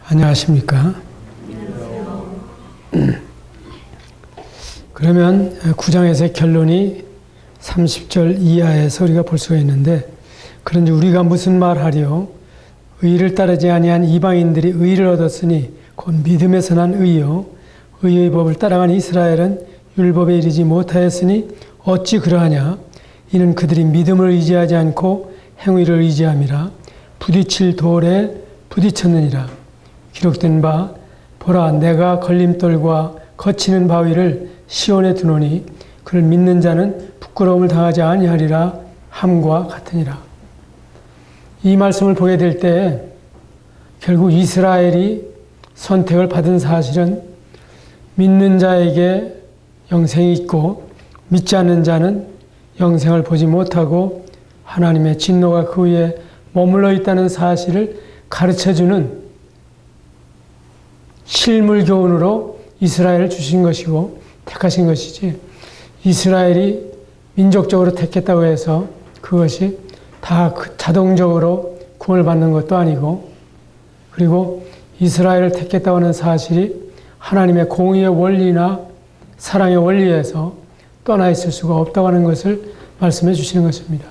안녕하십니까? 그러면 9장에서의 결론이 30절 이하에서 우리가 볼 수가 있는데, 그런지 우리가 무슨 말하리요? 의를 따르지 아니한 이방인들이 의를 얻었으니 곧 믿음에서 난 의요. 의의 법을 따라간 이스라엘은 율법에 이르지 못하였으니 어찌 그러하냐? 이는 그들이 믿음을 의지하지 않고 행위를 의지함이라. 부딪힐 돌에 부딪혔느니라. 기록된 바 보라, 내가 걸림돌과 거치는 바위를 시온에 두노니 그를 믿는 자는 부끄러움을 당하지 아니하리라 함과 같으니라. 이 말씀을 보게 될 때 결국 이스라엘이 선택을 받은 사실은 믿는 자에게 영생이 있고 믿지 않는 자는 영생을 보지 못하고 하나님의 진노가 그 위에 머물러 있다는 사실을 가르쳐주는 실물 교훈으로 이스라엘을 주신 것이고 택하신 것이지, 이스라엘이 민족적으로 택했다고 해서 그것이 다 자동적으로 구원을 받는 것도 아니고, 그리고 이스라엘을 택했다고 하는 사실이 하나님의 공의의 원리나 사랑의 원리에서 떠나 있을 수가 없다고 하는 것을 말씀해 주시는 것입니다.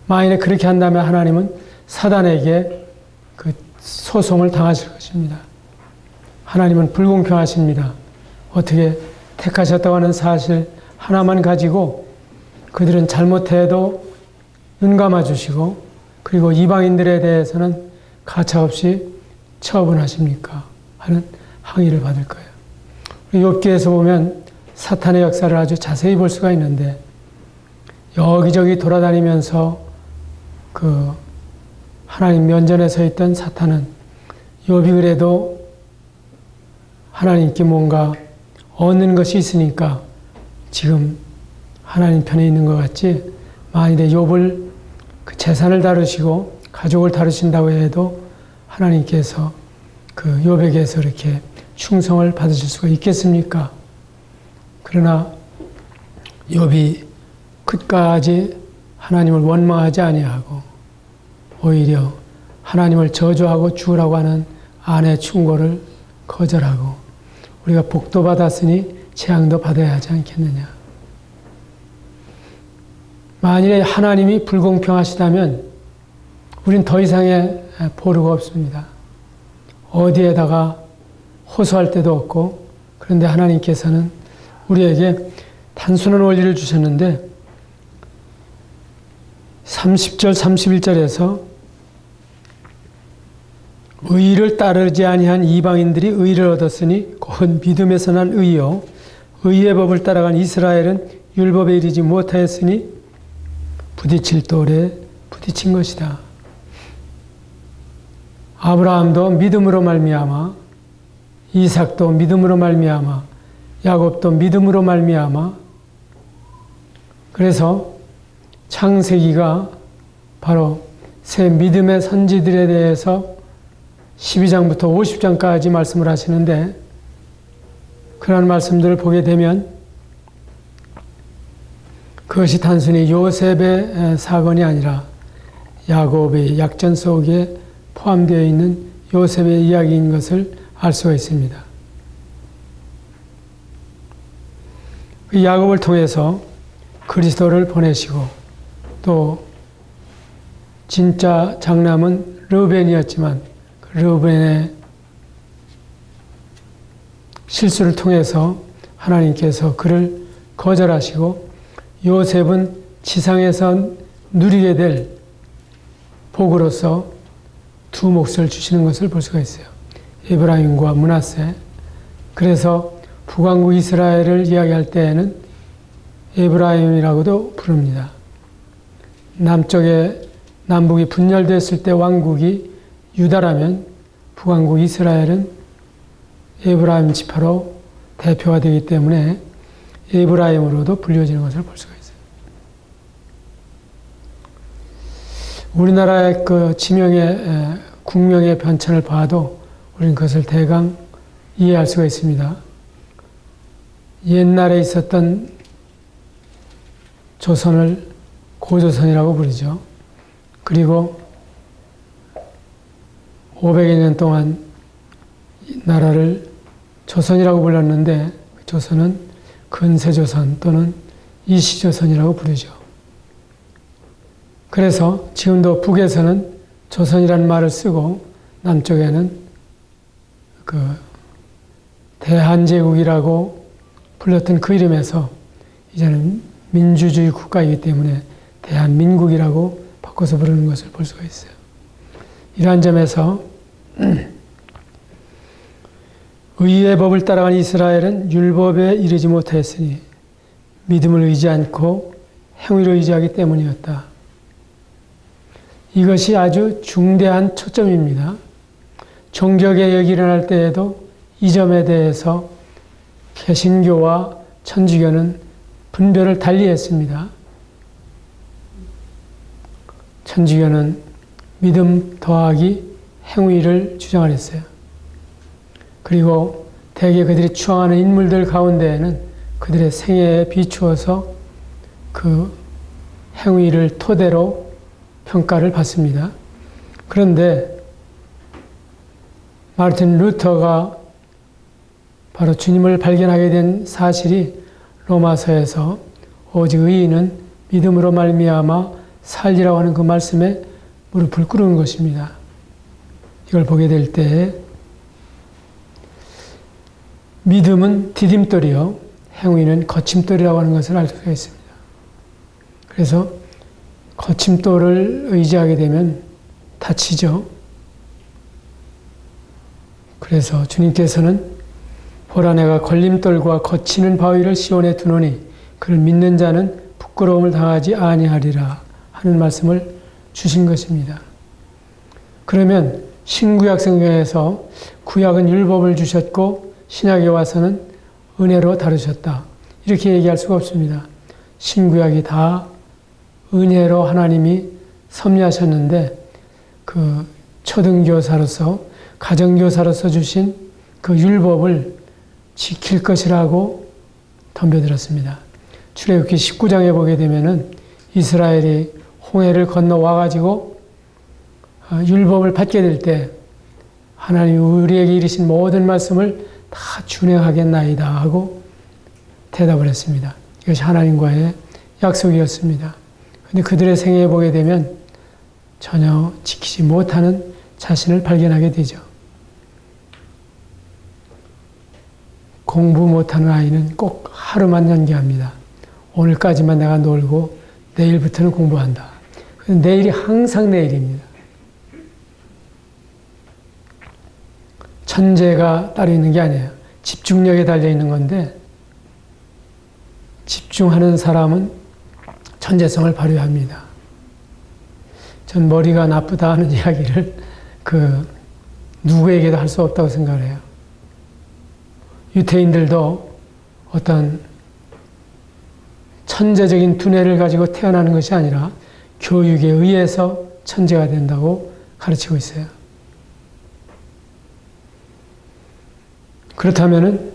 만일에 그렇게 한다면 하나님은 사단에게 그 소송을 당하실 것입니다. 하나님은 불공평하십니다. 어떻게 택하셨다고 하는 사실 하나만 가지고 그들은 잘못해도 눈 감아주시고, 그리고 이방인들에 대해서는 가차없이 처분하십니까? 하는 항의를 받을 거예요. 욥기에서 보면 사탄의 역사를 아주 자세히 볼 수가 있는데, 여기저기 돌아다니면서 그 하나님 면전에 서 있던 사탄은 욥이 그래도 하나님께 뭔가 얻는 것이 있으니까 지금 하나님 편에 있는 것 같지, 만일에 욥을 그 재산을 다루시고 가족을 다루신다고 해도 하나님께서 그 욥에게서 이렇게 충성을 받으실 수가 있겠습니까? 그러나 욥이 끝까지 하나님을 원망하지 아니하고 오히려 하나님을 저주하고 죽으라고 하는 아내 충고를 거절하고, 우리가 복도 받았으니 재앙도 받아야 하지 않겠느냐. 만일에 하나님이 불공평하시다면 우린 더 이상의 보루가 없습니다. 어디에다가 호소할 데도 없고, 그런데 하나님께서는 우리에게 단순한 원리를 주셨는데 30절 31절에서 의를 따르지 아니한 이방인들이 의를 얻었으니 곧 믿음에서 난 의요. 의의 법을 따라간 이스라엘은 율법에 이르지 못하였으니 부딪힐 돌에 부딪힌 것이다. 아브라함도 믿음으로 말미암아, 이삭도 믿음으로 말미암아, 야곱도 믿음으로 말미암아. 그래서 창세기가 바로 새 믿음의 선지들에 대해서 12장부터 50장까지 말씀을 하시는데, 그러한 말씀들을 보게 되면 그것이 단순히 요셉의 사건이 아니라 야곱의 약전 속에 포함되어 있는 요셉의 이야기인 것을 알 수가 있습니다. 그 야곱을 통해서 그리스도를 보내시고, 또 진짜 장남은 르우벤이었지만 그 르우벤의 실수를 통해서 하나님께서 그를 거절하시고, 요셉은 지상에서 누리게 될 복으로서 두 몫을 주시는 것을 볼 수가 있어요. 에브라임과 므낫세. 그래서 북왕국 이스라엘을 이야기할 때에는 에브라임이라고도 부릅니다. 남북이 분열됐을 때 왕국이 유다라면 북왕국 이스라엘은 에브라임 지파로 대표가 되기 때문에 에브라임으로도 불려지는 것을 볼 수가 있어요. 우리나라의 그 지명의 국명의 변천을 봐도 우리는 그것을 대강 이해할 수가 있습니다. 옛날에 있었던 조선을 고조선이라고 부르죠. 그리고 500여 년 동안 이 나라를 조선이라고 불렀는데 조선은 근세조선 또는 이시조선이라고 부르죠. 그래서 지금도 북에서는 조선이라는 말을 쓰고 남쪽에는 그 대한제국이라고 불렀던 그 이름에서 이제는 민주주의 국가이기 때문에 대한민국이라고 바꿔서 부르는 것을 볼 수가 있어요. 이러한 점에서 의의 법을 따라간 이스라엘은 율법에 이르지 못하였으니 믿음을 의지 않고 행위를 의지하기 때문이었다. 이것이 아주 중대한 초점입니다. 종교개혁이 일어날 때에도 이 점에 대해서 개신교와 천주교는 분별을 달리했습니다. 천주교는 믿음 더하기 행위를 주장하였어요. 그리고 대개 그들이 추앙하는 인물들 가운데에는 그들의 생애에 비추어서 그 행위를 토대로 평가를 받습니다. 그런데 마르틴 루터가 바로 주님을 발견하게 된 사실이 로마서에서 오직 의인은 믿음으로 말미암아 살리라고 하는 그 말씀에 무릎을 꿇은 것입니다. 이걸 보게 될 때 믿음은 디딤돌이요 행위는 거침돌이라고 하는 것을 알 수가 있습니다. 그래서 거침돌을 의지하게 되면 다치죠. 그래서 주님께서는 보라 내가 걸림돌과 거치는 바위를 시온에 두노니 그를 믿는 자는 부끄러움을 당하지 아니하리라 하는 말씀을 주신 것입니다. 그러면 신구약 성경에서 구약은 율법을 주셨고 신약에 와서는 은혜로 다루셨다. 이렇게 얘기할 수가 없습니다. 신구약이 다 은혜로 하나님이 섭리하셨는데 그 초등교사로서 가정교사로서 주신 그 율법을 지킬 것이라고 덤벼들었습니다. 출애굽기 19장에 보게 되면은 이스라엘이 홍해를 건너와가지고 율법을 받게 될 때 하나님이 우리에게 이르신 모든 말씀을 다 준행하겠나이다 하고 대답을 했습니다. 이것이 하나님과의 약속이었습니다. 그런데 그들의 생애에 보게 되면 전혀 지키지 못하는 자신을 발견하게 되죠. 공부 못하는 아이는 꼭 하루만 연기합니다. 오늘까지만 내가 놀고 내일부터는 공부한다. 내일이 항상 내일입니다. 천재가 따로 있는 게 아니에요. 집중력에 달려 있는 건데 집중하는 사람은 천재성을 발휘합니다. 전 머리가 나쁘다 하는 이야기를 누구에게도 할 수 없다고 생각을 해요. 유태인들도 어떤 천재적인 두뇌를 가지고 태어나는 것이 아니라 교육에 의해서 천재가 된다고 가르치고 있어요. 그렇다면은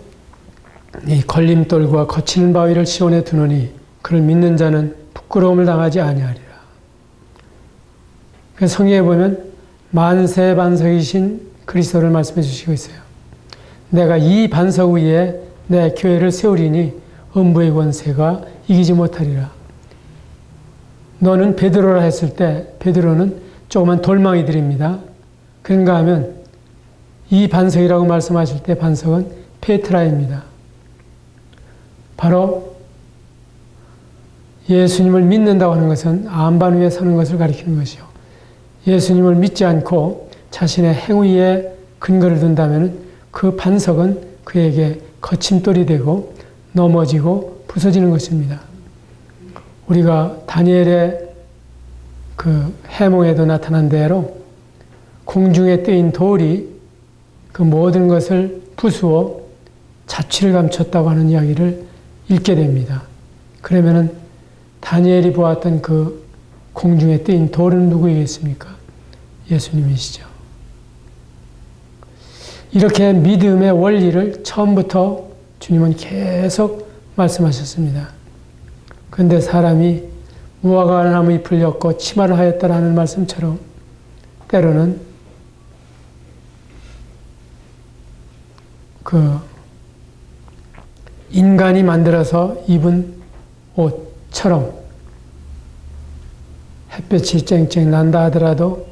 이 걸림돌과 거치는 바위를 시온에 두노니 그를 믿는 자는 부끄러움을 당하지 아니하리라. 그래서 성경에 보면 만세 반석이신 그리스도를 말씀해 주시고 있어요. 내가 이 반석 위에 내 교회를 세우리니 음부의 권세가 이기지 못하리라. 너는 베드로라 했을 때 베드로는 조그만 돌망이들입니다. 그런가 하면 이 반석이라고 말씀하실 때 반석은 페트라입니다. 바로 예수님을 믿는다고 하는 것은 안반 위에 서는 것을 가리키는 것이요. 예수님을 믿지 않고 자신의 행위에 근거를 둔다면 그 반석은 그에게 거침돌이 되고 넘어지고 부서지는 것입니다. 우리가 다니엘의 그 해몽에도 나타난 대로 공중에 뜨인 돌이 그 모든 것을 부수어 자취를 감췄다고 하는 이야기를 읽게 됩니다. 그러면은 다니엘이 보았던 그 공중에 뜨인 돌은 누구이겠습니까? 예수님이시죠. 이렇게 믿음의 원리를 처음부터 주님은 계속 말씀하셨습니다. 그런데 사람이 무화과 나무 잎을 엮고 치마를 하였다라는 말씀처럼 때로는 그 인간이 만들어서 입은 옷처럼 햇볕이 쨍쨍 난다 하더라도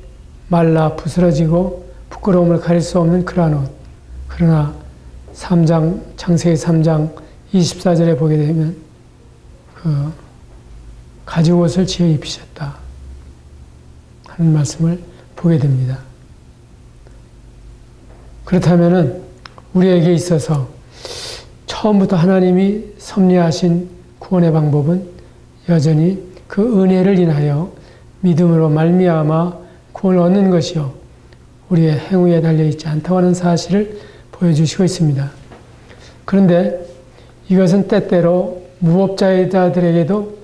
말라 부스러지고 부끄러움을 가릴 수 없는 그러한 옷. 그러나 창세기 3장 24절에 보게 되면 그 가죽옷을 지어 입히셨다 하는 말씀을 보게 됩니다. 그렇다면은 우리에게 있어서 처음부터 하나님이 섭리하신 구원의 방법은 여전히 그 은혜를 인하여 믿음으로 말미암아 구원을 얻는 것이요 우리의 행위에 달려있지 않다고 하는 사실을 보여주시고 있습니다. 그런데 이것은 때때로 무법자들에게도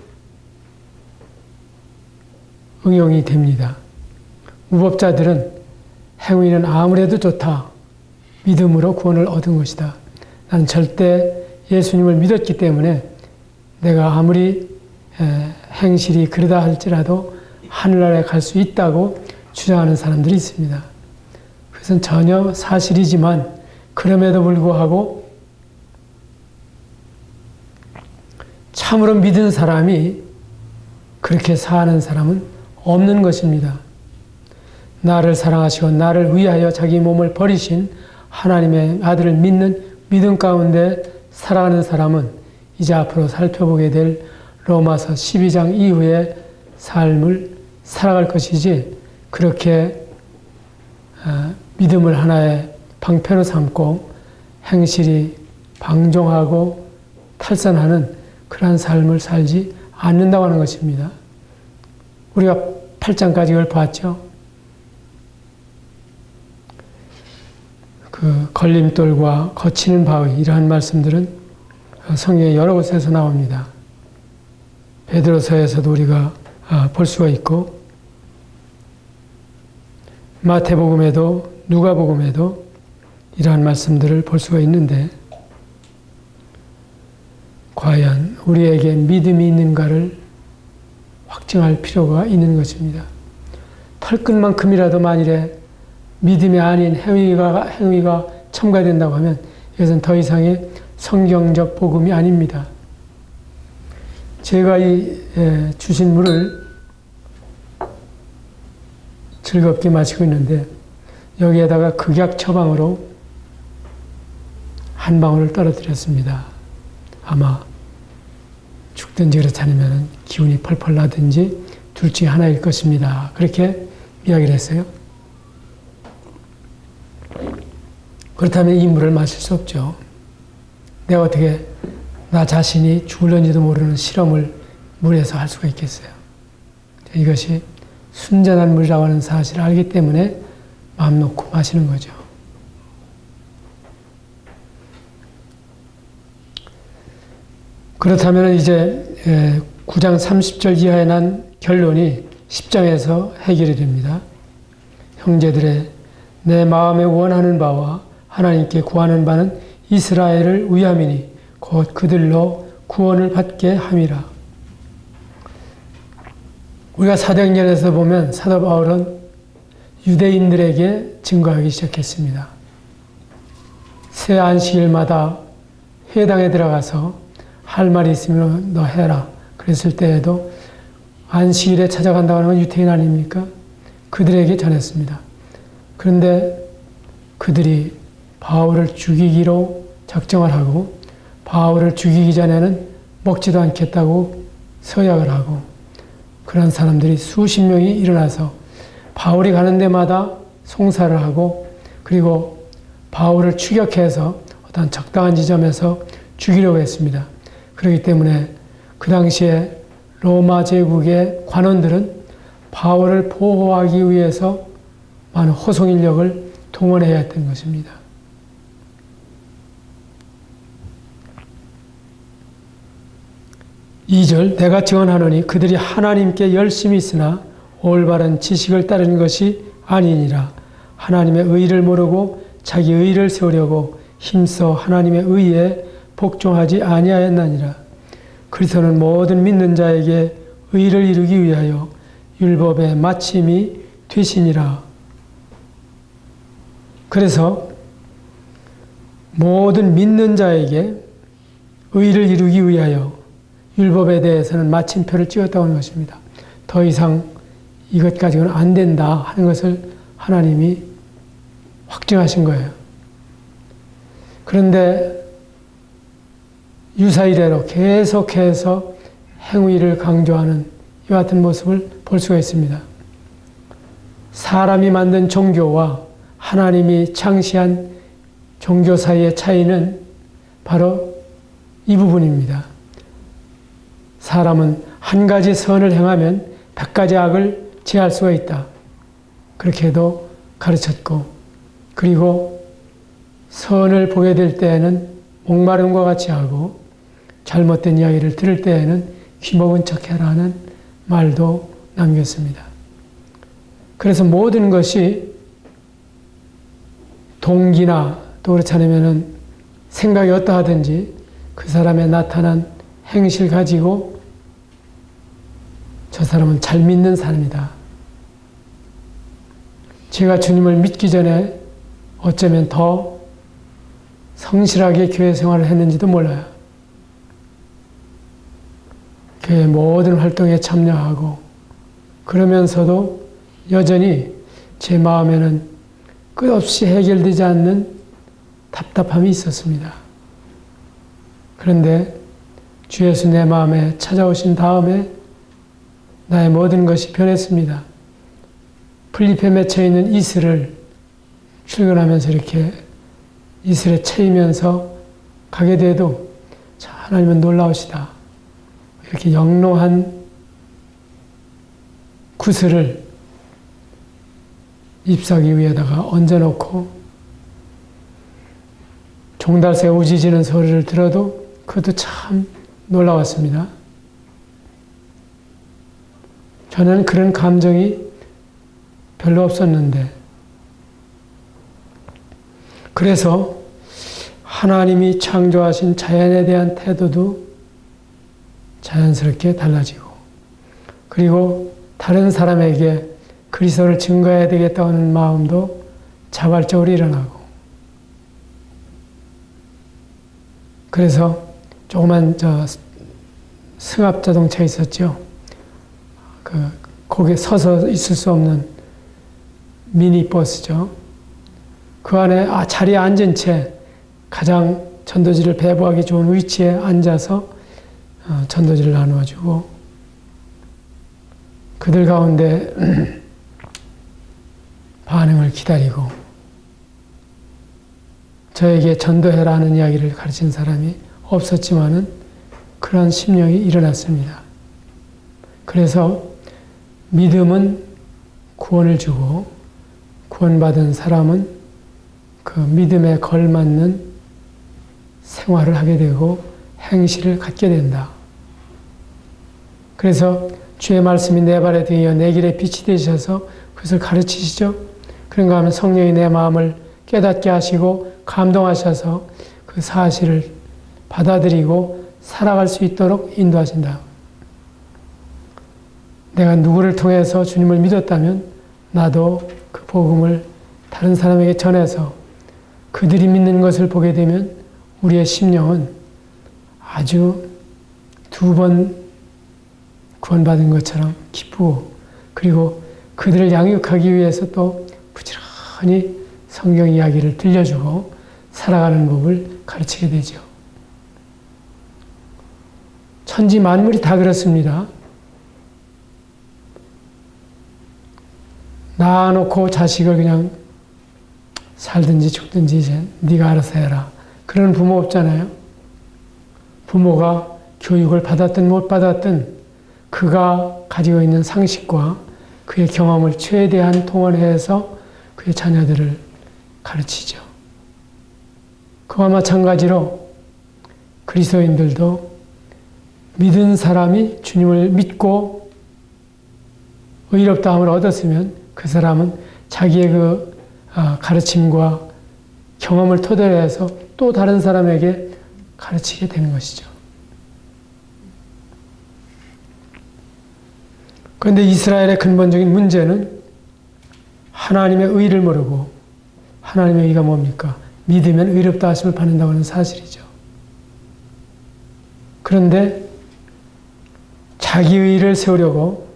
응용이 됩니다. 무법자들은 행위는 아무래도 좋다. 믿음으로 구원을 얻은 것이다. 나는 절대 예수님을 믿었기 때문에 내가 아무리 행실이 그러다 할지라도 하늘나라에 갈 수 있다고 주장하는 사람들이 있습니다. 그것은 전혀 사실이지만 그럼에도 불구하고 참으로 믿은 사람이 그렇게 사는 사람은 없는 것입니다. 나를 사랑하시고 나를 위하여 자기 몸을 버리신 하나님의 아들을 믿는 믿음 가운데 살아가는 사람은 이제 앞으로 살펴보게 될 로마서 12장 이후의 삶을 살아갈 것이지 그렇게 믿음을 하나의 방패로 삼고 행실이 방종하고 탈선하는 그러한 삶을 살지 않는다고 하는 것입니다. 우리가 8장까지 이걸 봤죠. 그 걸림돌과 거치는 바위 이러한 말씀들은 성경의 여러 곳에서 나옵니다. 베드로서에서도 우리가 볼 수가 있고 마태복음에도 누가복음에도 이러한 말씀들을 볼 수가 있는데 과연 우리에게 믿음이 있는가를 확증할 필요가 있는 것입니다. 털끝만큼이라도 만일에 믿음이 아닌 행위가 첨가된다고 하면 이것은 더 이상의 성경적 복음이 아닙니다. 제가 이 주신 물을 즐겁게 마시고 있는데 여기에다가 극약 처방으로 한 방울을 떨어뜨렸습니다. 아마 죽든지 그렇지 않으면 기운이 펄펄 나든지 둘 중에 하나일 것입니다. 그렇게 이야기를 했어요. 그렇다면 이 물을 마실 수 없죠. 내가 어떻게 나 자신이 죽을는지도 모르는 실험을 물에서 할 수가 있겠어요. 이것이 순전한 물이라고 하는 사실을 알기 때문에 마음 놓고 마시는 거죠. 그렇다면 이제 9장 30절 이하에 난 결론이 10장에서 해결이 됩니다. 형제들의 내 마음에 원하는 바와 하나님께 구하는 바는 이스라엘을 위함이니 곧 그들로 구원을 받게 함이라. 우리가 사도행전에서 보면 사도 바울은 유대인들에게 증거하기 시작했습니다. 새 안식일마다 회당에 들어가서 할 말이 있으면 너 해라. 그랬을 때에도 안식일에 찾아간다고 하는 건 유태인 아닙니까? 그들에게 전했습니다. 그런데 그들이 바울을 죽이기로 작정을 하고 바울을 죽이기 전에는 먹지도 않겠다고 서약을 하고 그런 사람들이 수십 명이 일어나서 바울이 가는 데마다 송사를 하고 그리고 바울을 추격해서 어떤 적당한 지점에서 죽이려고 했습니다. 그렇기 때문에 그 당시에 로마 제국의 관원들은 바울을 보호하기 위해서 많은 호송 인력을 동원해야 했던 것입니다. 이 절 내가 증언하노니 그들이 하나님께 열심히 있으나 올바른 지식을 따르는 것이 아니니라. 하나님의 의를 모르고 자기 의를 세우려고 힘써 하나님의 의에 복종하지 아니하였나니라. 그리스도는 모든 믿는 자에게 의를 이루기 위하여 율법의 마침이 되시니라. 그래서 모든 믿는 자에게 의를 이루기 위하여 율법에 대해서는 마침표를 찍었다고 하는 것입니다. 더 이상 이것 가지고는 안 된다 하는 것을 하나님이 확증하신 거예요. 그런데 유사이대로 계속해서 행위를 강조하는 이와 같은 모습을 볼 수가 있습니다. 사람이 만든 종교와 하나님이 창시한 종교 사이의 차이는 바로 이 부분입니다. 사람은 한 가지 선을 행하면 100가지 악을 제할 수가 있다. 그렇게도 가르쳤고, 그리고 선을 보게 될 때에는 목마름과 같이 하고 잘못된 이야기를 들을 때에는 귀먹은 척해라는 말도 남겼습니다. 그래서 모든 것이 동기나 또 그렇지 않으면 생각이 어떠하든지 그 사람의 나타난 행실 가지고 저 사람은 잘 믿는 사람이다. 제가 주님을 믿기 전에 어쩌면 더 성실하게 교회 생활을 했는지도 몰라요. 교회 모든 활동에 참여하고 그러면서도 여전히 제 마음에는 끝없이 해결되지 않는 답답함이 있었습니다. 그런데 주 예수 내 마음에 찾아오신 다음에 나의 모든 것이 변했습니다. 풀잎에 맺혀 있는 이슬을 출근하면서 이렇게 이슬에 채이면서 가게 돼도 하나님은 놀라우시다. 이렇게 영롱한 구슬을 잎사귀 위에다가 얹어놓고 종달새 우짖는 소리를 들어도 그것도 참 놀라웠습니다. 저는 그런 감정이 별로 없었는데, 그래서 하나님이 창조하신 자연에 대한 태도도 자연스럽게 달라지고, 그리고 다른 사람에게 그리스도를 증거해야 되겠다는 마음도 자발적으로 일어나고, 그래서 조그만 승합 자동차 있었죠. 거기에 서서 있을 수 없는 미니버스죠. 그 안에 자리에 앉은 채 가장 전도지를 배부하기 좋은 위치에 앉아서 전도지를 나누어주고, 그들 가운데 반응을 기다리고, 저에게 전도해라는 이야기를 가르친 사람이 없었지만은 그러한 심령이 일어났습니다. 그래서 믿음은 구원을 주고, 구원받은 사람은 그 믿음에 걸맞는 생활을 하게 되고 행실을 갖게 된다. 그래서 주의 말씀이 내 발에 등이여 내 길에 빛이 되셔서 그것을 가르치시죠. 그런가 하면 성령이 내 마음을 깨닫게 하시고 감동하셔서 그 사실을 받아들이고 살아갈 수 있도록 인도하신다. 내가 누구를 통해서 주님을 믿었다면 나도 그 복음을 다른 사람에게 전해서 그들이 믿는 것을 보게 되면 우리의 심령은 아주 2번 구원받은 것처럼 기쁘고, 그리고 그들을 양육하기 위해서 또 부지런히 성경 이야기를 들려주고 살아가는 법을 가르치게 되죠. 천지 만물이 다 그렇습니다. 낳아놓고 자식을 그냥 살든지 죽든지 이제 네가 알아서 해라. 그런 부모 없잖아요. 부모가 교육을 받았든 못 받았든 그가 가지고 있는 상식과 그의 경험을 최대한 동원해서 그의 자녀들을 가르치죠. 그와 마찬가지로 그리스도인들도 믿은 사람이 주님을 믿고 의롭다함을 얻었으면 그 사람은 자기의 그 가르침과 경험을 토대로 해서 또 다른 사람에게 가르치게 되는 것이죠. 그런데 이스라엘의 근본적인 문제는 하나님의 의를 모르고, 하나님의 의가 뭡니까? 믿으면 의롭다 하심을 받는다고 하는 사실이죠. 그런데 자기 의를 세우려고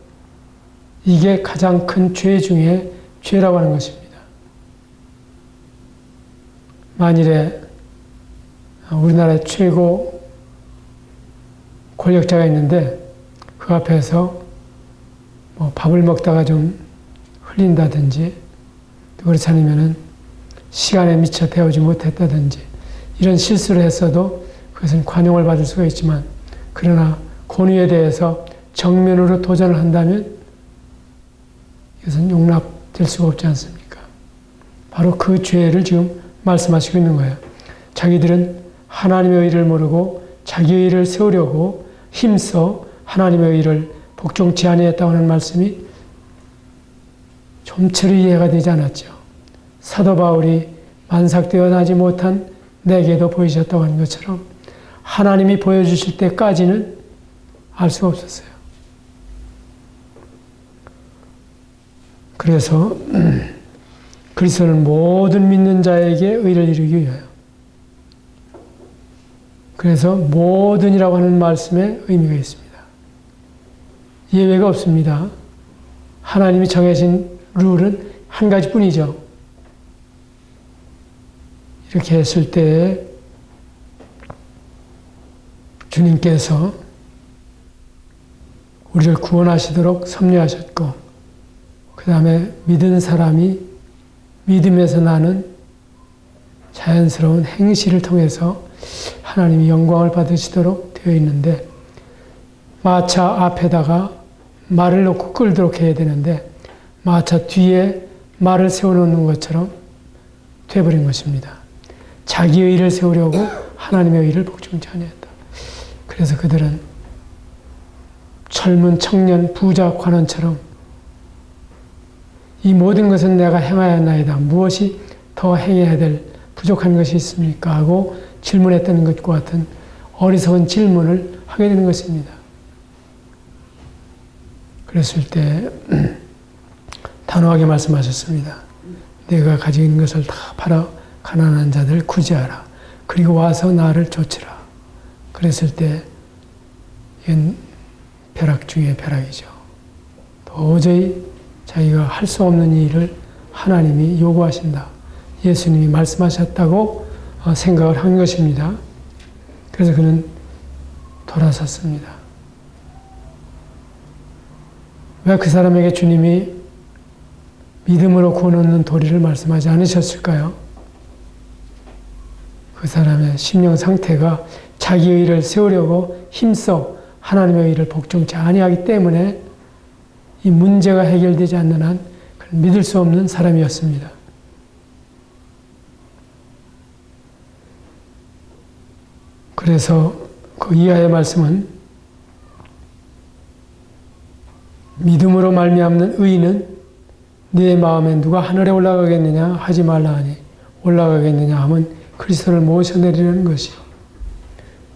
이게 가장 큰 죄 중에 죄라고 하는 것입니다. 만일에 우리나라의 최고 권력자가 있는데 그 앞에서 뭐 밥을 먹다가 좀 흘린다든지 그렇지 않으면은 시간에 미처 데우지 못했다든지 이런 실수를 했어도 그것은 관용을 받을 수가 있지만 그러나 권위에 대해서 정면으로 도전을 한다면 이것은 용납될 수가 없지 않습니까? 바로 그 죄를 지금 말씀하시고 있는 거예요. 자기들은 하나님의 의를 모르고 자기 의를 세우려고 힘써 하나님의 의를 복종치 아니했다고 하는 말씀이 좀처럼 이해가 되지 않았죠. 사도 바울이 만삭되어 나지 못한 내게도 보이셨다고 하는 것처럼 하나님이 보여주실 때까지는 알 수가 없었어요. 그래서 그리스도는 모든 믿는 자에게 의를 이루기 위하여 그래서 모든이라고 하는 말씀에 의미가 있습니다. 예외가 없습니다. 하나님이 정해진 룰은 한 가지뿐이죠. 이렇게 했을 때 주님께서 우리를 구원하시도록 섭리하셨고 그 다음에 믿은 사람이 믿음에서 나는 자연스러운 행실을 통해서 하나님이 영광을 받으시도록 되어 있는데 마차 앞에다가 말을 놓고 끌도록 해야 되는데 마차 뒤에 말을 세워놓는 것처럼 되어버린 것입니다. 자기의 의를 세우려고 하나님의 의를 복종치 아니했다. 그래서 그들은 젊은 청년 부자 관원처럼 이 모든 것은 내가 행하였나이다. 무엇이 더 행해야 될 부족한 것이 있습니까? 하고 질문했던 것과 같은 어리석은 질문을 하게 되는 것입니다. 그랬을 때 단호하게 말씀하셨습니다. 내가 가지고 있는 것을 다 팔아 가난한 자들 구제하라. 그리고 와서 나를 좇으라. 그랬을 때 이건 벼락 중에 벼락이죠. 도저히 자기가 할 수 없는 일을 하나님이 요구하신다. 예수님이 말씀하셨다고 생각을 한 것입니다. 그래서 그는 돌아섰습니다. 왜 그 사람에게 주님이 믿음으로 구원 얻는 도리를 말씀하지 않으셨을까요? 그 사람의 심령 상태가 자기 의를 세우려고 힘써 하나님의 의를 복종치 아니하기 때문에 이 문제가 해결되지 않는 한 믿을 수 없는 사람이었습니다. 그래서 그 이하의 말씀은 믿음으로 말미암는 의인은 네 마음에 누가 하늘에 올라가겠느냐 하지 말라 하니 올라가겠느냐 하면 그리스도를 모셔내리는 것이요.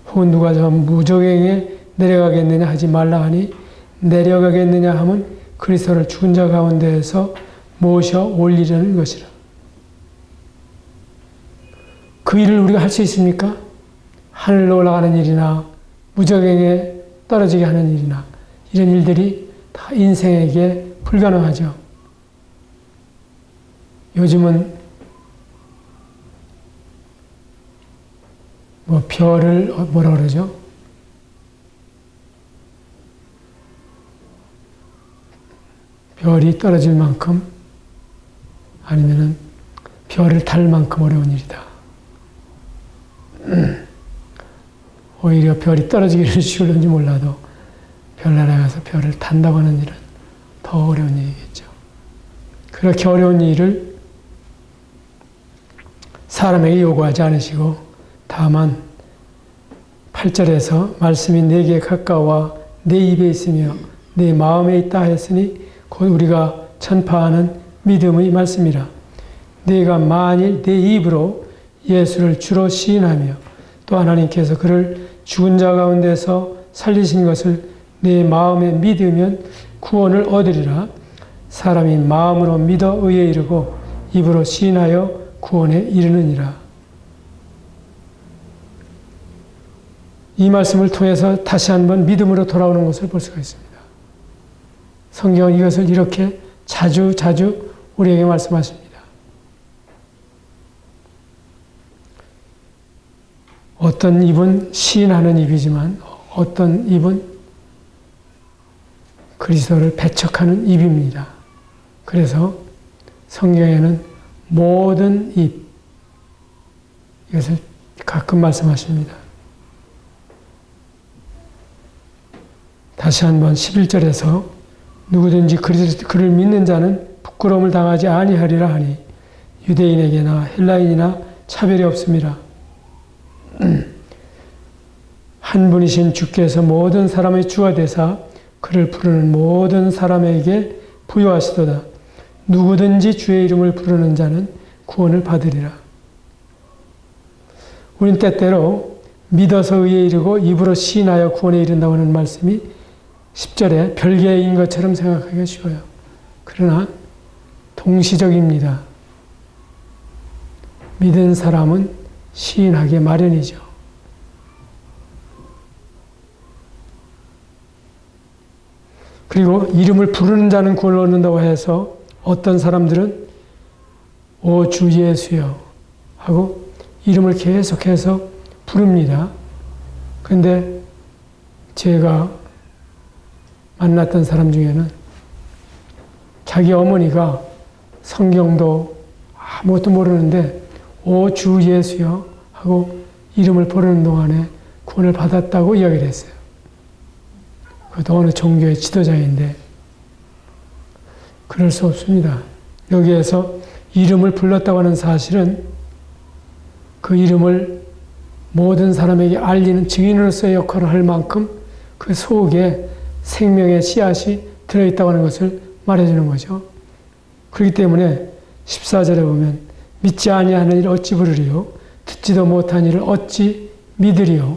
혹은 누가 저 무저갱에 내려가겠느냐 하지 말라 하니 내려가겠느냐 하면 그리스도를 죽은 자 가운데에서 모셔 올리려는 것이라. 그 일을 우리가 할 수 있습니까? 하늘로 올라가는 일이나 무저갱에 떨어지게 하는 일이나 이런 일들이 다 인생에게 불가능하죠. 요즘은 별을 뭐라 그러죠? 별이 떨어질 만큼 아니면은 별을 달 만큼 어려운 일이다. 오히려 별이 떨어지기는 쉬울는지 몰라도 별나라에 가서 별을 단다고 하는 일은 더 어려운 일이겠죠. 그렇게 어려운 일을 사람에게 요구하지 않으시고 다만 8절에서 말씀이 내게 가까워 내 입에 있으며 내 마음에 있다 했으니 곧 우리가 전파하는 믿음의 말씀이라. 네가 만일 내 입으로 예수를 주로 시인하며 또 하나님께서 그를 죽은 자 가운데서 살리신 것을 내 마음에 믿으면 구원을 얻으리라. 사람이 마음으로 믿어 의에 이르고 입으로 시인하여 구원에 이르느니라. 이 말씀을 통해서 다시 한번 믿음으로 돌아오는 것을 볼 수가 있습니다. 성경은 이것을 이렇게 자주 우리에게 말씀하십니다. 어떤 입은 시인하는 입이지만 어떤 입은 그리스도를 배척하는 입입니다. 그래서 성경에는 모든 입, 이것을 가끔 말씀하십니다. 다시 한번 11절에서 누구든지 그를 믿는 자는 부끄러움을 당하지 아니하리라 하니 유대인에게나 헬라인이나 차별이 없습니다. 한 분이신 주께서 모든 사람의 주가 되사 그를 부르는 모든 사람에게 부여하시도다. 누구든지 주의 이름을 부르는 자는 구원을 받으리라. 우린 때때로 믿어서 의에 이르고 입으로 시인하여 구원에 이른다고 하는 말씀이 10절에 별개인 것처럼 생각하기가 쉬워요. 그러나 동시적입니다. 믿은 사람은 시인하기 마련이죠. 그리고 이름을 부르는 자는 구원을 얻는다고 해서 어떤 사람들은 오 주 예수여 하고 이름을 계속해서 부릅니다. 그런데 제가 만났던 사람 중에는 자기 어머니가 성경도 아무것도 모르는데 오 주 예수여 하고 이름을 부르는 동안에 구원을 받았다고 이야기를 했어요. 그것도 어느 종교의 지도자인데 그럴 수 없습니다. 여기에서 이름을 불렀다고 하는 사실은 그 이름을 모든 사람에게 알리는 증인으로서의 역할을 할 만큼 그 속에 생명의 씨앗이 들어있다고 하는 것을 말해주는 거죠. 그렇기 때문에 14절에 보면 믿지 아니하는 이를 어찌 부르리요 듣지도 못한 이를 어찌 믿으리요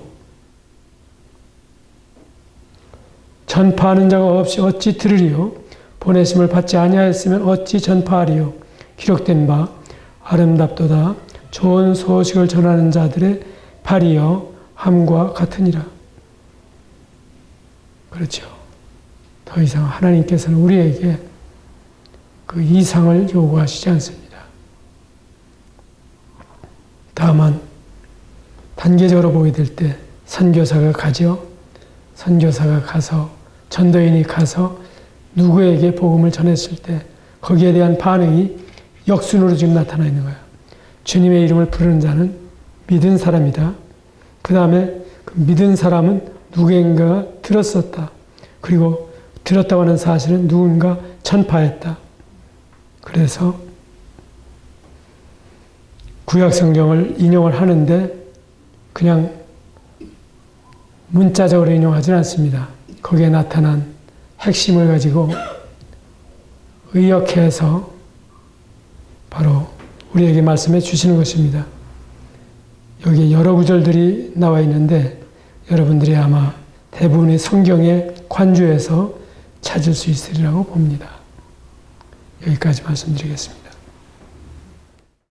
전파하는 자가 없이 어찌 들으리요 보내심을 받지 아니하였으면 어찌 전파하리요 기록된 바 아름답도다 좋은 소식을 전하는 자들의 발이여 함과 같으니라. 그렇죠. 더 이상 하나님께서는 우리에게 그 이상을 요구하시지 않습니다. 다만 단계적으로 보게 될 때 선교사가 가죠. 선교사가 가서 전도인이 가서 누구에게 복음을 전했을 때 거기에 대한 반응이 역순으로 지금 나타나 있는 거예요. 주님의 이름을 부르는 자는 믿은 사람이다. 그 다음에 그 믿은 사람은 누군가가 들었었다. 그리고 들었다고 하는 사실은 누군가 전파했다. 그래서 구약성경을 인용을 하는데 그냥 문자적으로 인용하지는 않습니다. 거기에 나타난 핵심을 가지고 의역해서 바로 우리에게 말씀해 주시는 것입니다. 여기에 여러 구절들이 나와 있는데 여러분들이 아마 대부분의 성경의 관주에서 찾을 수 있으리라고 봅니다. 여기까지 말씀드리겠습니다.